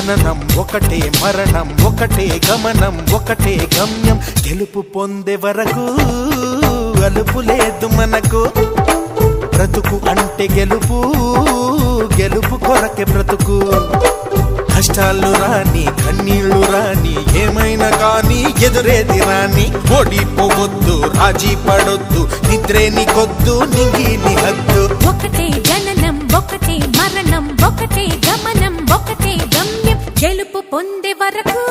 జననం ఒకటే మరణం ఒకటే గమనం ఒకటే గమ్యం గెలుపు పొందే వరకు అలుపు లేదు మనకు బ్రతుకు అంటే గెలుపు గెలుపు కొరకే బ్రతుకు కష్టాలు రాని కన్నీళ్లు రాని ఏమైనా కానీ ఎదురేది రాని ఓడిపోవద్దు రాజీ పడొద్దు నిద్రే నీకొద్దు నింగి నీ హద్దు ఒకటే జననం ఒకటే మరణం ఒకటే గమనం ఒకటే గమ్యం గెలుపు పొందే వరకు